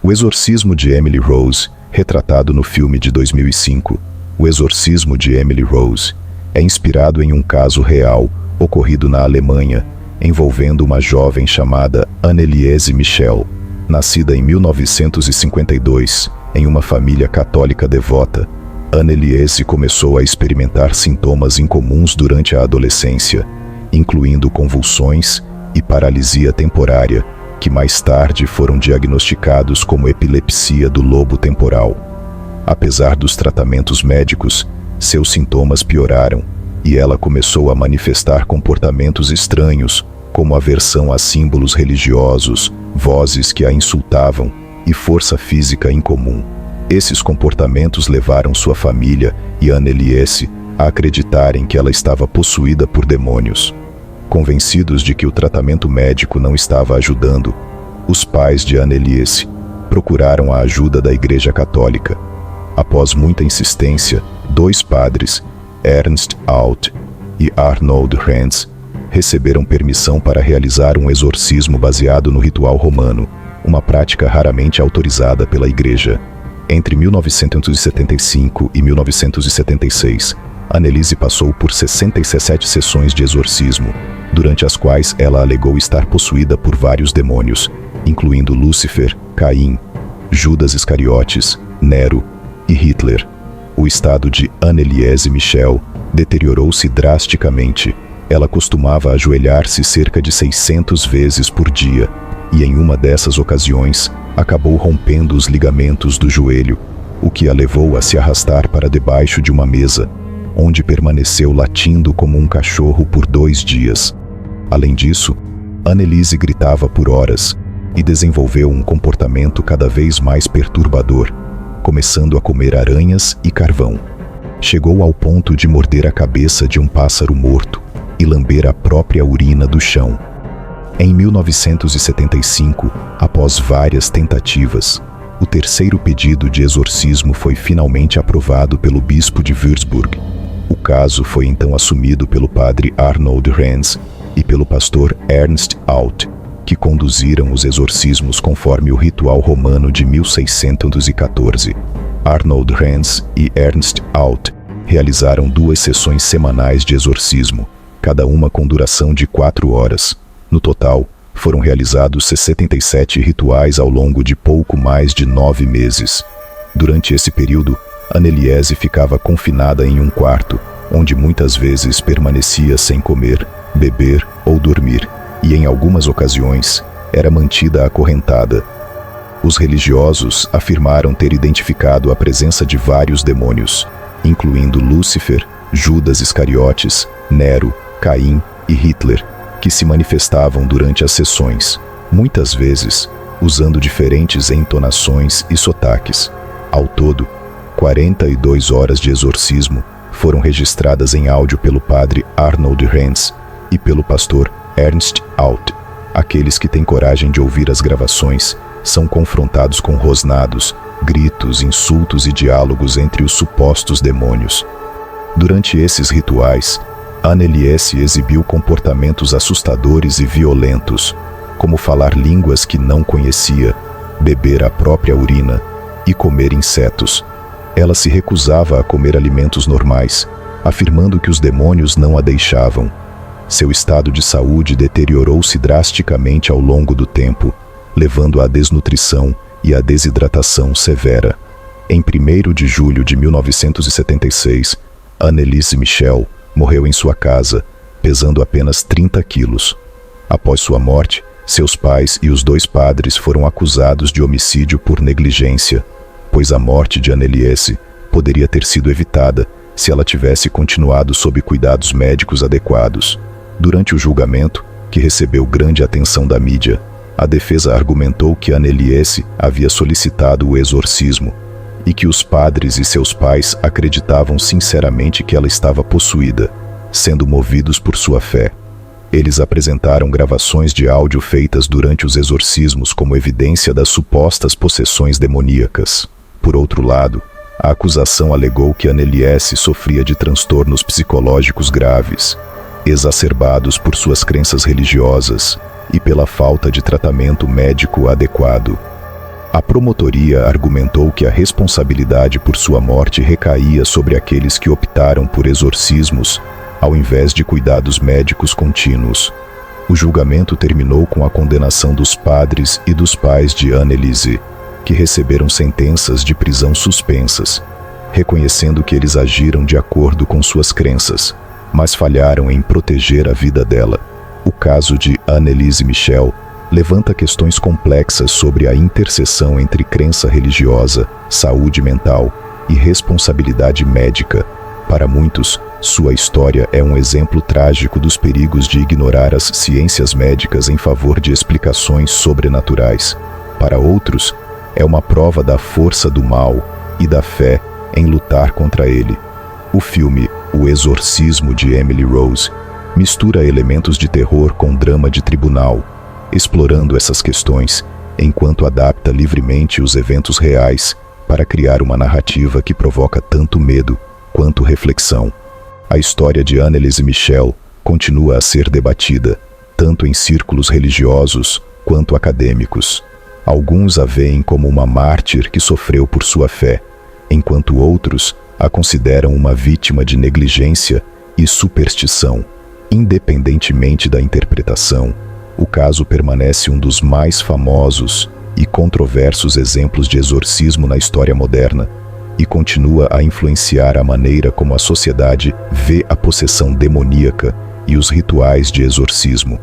O exorcismo de Emily Rose, retratado no filme de 2005, O Exorcismo de Emily Rose, é inspirado em um caso real ocorrido na Alemanha, envolvendo uma jovem chamada Anneliese Michel, nascida em 1952, em uma família católica devota. Anneliese começou a experimentar sintomas incomuns durante a adolescência, incluindo convulsões e paralisia temporária, que mais tarde foram diagnosticados como epilepsia do lobo temporal. Apesar dos tratamentos médicos, seus sintomas pioraram e ela começou a manifestar comportamentos estranhos, como aversão a símbolos religiosos, vozes que a insultavam e força física incomum. Esses comportamentos levaram sua família e Anneliese a acreditarem que ela estava possuída por demônios. Convencidos de que o tratamento médico não estava ajudando, os pais de Anneliese procuraram a ajuda da Igreja Católica. Após muita insistência, 2 padres, Ernst Alt e Arnold Renz, receberam permissão para realizar um exorcismo baseado no ritual romano, uma prática raramente autorizada pela Igreja. Entre 1975 e 1976, Anneliese passou por 67 sessões de exorcismo, durante as quais ela alegou estar possuída por vários demônios, incluindo Lúcifer, Caim, Judas Iscariotes, Nero e Hitler. O estado de Anneliese Michel deteriorou-se drasticamente. Ela costumava ajoelhar-se cerca de 600 vezes por dia, e em uma dessas ocasiões, acabou rompendo os ligamentos do joelho, o que a levou a se arrastar para debaixo de uma mesa, onde permaneceu latindo como um cachorro por 2 dias. Além disso, Anneliese gritava por horas e desenvolveu um comportamento cada vez mais perturbador, começando a comer aranhas e carvão. Chegou ao ponto de morder a cabeça de um pássaro morto e lamber a própria urina do chão. Em 1975, após várias tentativas, o terceiro pedido de exorcismo foi finalmente aprovado pelo bispo de Würzburg. O caso foi então assumido pelo padre Arnold Renz e pelo pastor Ernst Alt, que conduziram os exorcismos conforme o ritual romano de 1614. Arnold Renz e Ernst Alt realizaram 2 sessões semanais de exorcismo, cada uma com duração de 4 horas. No total, foram realizados 77 rituais ao longo de pouco mais de 9 meses. Durante esse período, Anneliese ficava confinada em um quarto, onde muitas vezes permanecia sem comer, beber ou dormir, e em algumas ocasiões era mantida acorrentada. Os religiosos afirmaram ter identificado a presença de vários demônios, incluindo Lúcifer, Judas Iscariotes, Nero, Caim e Hitler, que se manifestavam durante as sessões, muitas vezes usando diferentes entonações e sotaques. Ao todo, 42 horas de exorcismo foram registradas em áudio pelo padre Arnold Renz e pelo pastor Ernst Alt. Aqueles que têm coragem de ouvir as gravações são confrontados com rosnados, gritos, insultos e diálogos entre os supostos demônios. Durante esses rituais, Anneliese exibiu comportamentos assustadores e violentos, como falar línguas que não conhecia, beber a própria urina e comer insetos. Ela se recusava a comer alimentos normais, afirmando que os demônios não a deixavam. Seu estado de saúde deteriorou-se drasticamente ao longo do tempo, levando à desnutrição e à desidratação severa. Em 1º de julho de 1976, Anneliese Michel morreu em sua casa, pesando apenas 30 quilos. Após sua morte, seus pais e os 2 padres foram acusados de homicídio por negligência, pois a morte de Anneliese poderia ter sido evitada se ela tivesse continuado sob cuidados médicos adequados. Durante o julgamento, que recebeu grande atenção da mídia, a defesa argumentou que Anneliese havia solicitado o exorcismo e que os padres e seus pais acreditavam sinceramente que ela estava possuída, sendo movidos por sua fé. Eles apresentaram gravações de áudio feitas durante os exorcismos como evidência das supostas possessões demoníacas. Por outro lado, a acusação alegou que Anneliese sofria de transtornos psicológicos graves, exacerbados por suas crenças religiosas e pela falta de tratamento médico adequado. A promotoria argumentou que a responsabilidade por sua morte recaía sobre aqueles que optaram por exorcismos, ao invés de cuidados médicos contínuos. O julgamento terminou com a condenação dos padres e dos pais de Anneliese, que receberam sentenças de prisão suspensas, reconhecendo que eles agiram de acordo com suas crenças, mas falharam em proteger a vida dela. O caso de Anneliese Michel levanta questões complexas sobre a interseção entre crença religiosa, saúde mental e responsabilidade médica. Para muitos, sua história é um exemplo trágico dos perigos de ignorar as ciências médicas em favor de explicações sobrenaturais. Para outros, é uma prova da força do mal e da fé em lutar contra ele. O filme O Exorcismo de Emily Rose mistura elementos de terror com drama de tribunal, explorando essas questões enquanto adapta livremente os eventos reais para criar uma narrativa que provoca tanto medo quanto reflexão. A história de Anneliese Michel continua a ser debatida, tanto em círculos religiosos quanto acadêmicos. Alguns a veem como uma mártir que sofreu por sua fé, enquanto outros a consideram uma vítima de negligência e superstição. Independentemente da interpretação, o caso permanece um dos mais famosos e controversos exemplos de exorcismo na história moderna e continua a influenciar a maneira como a sociedade vê a possessão demoníaca e os rituais de exorcismo.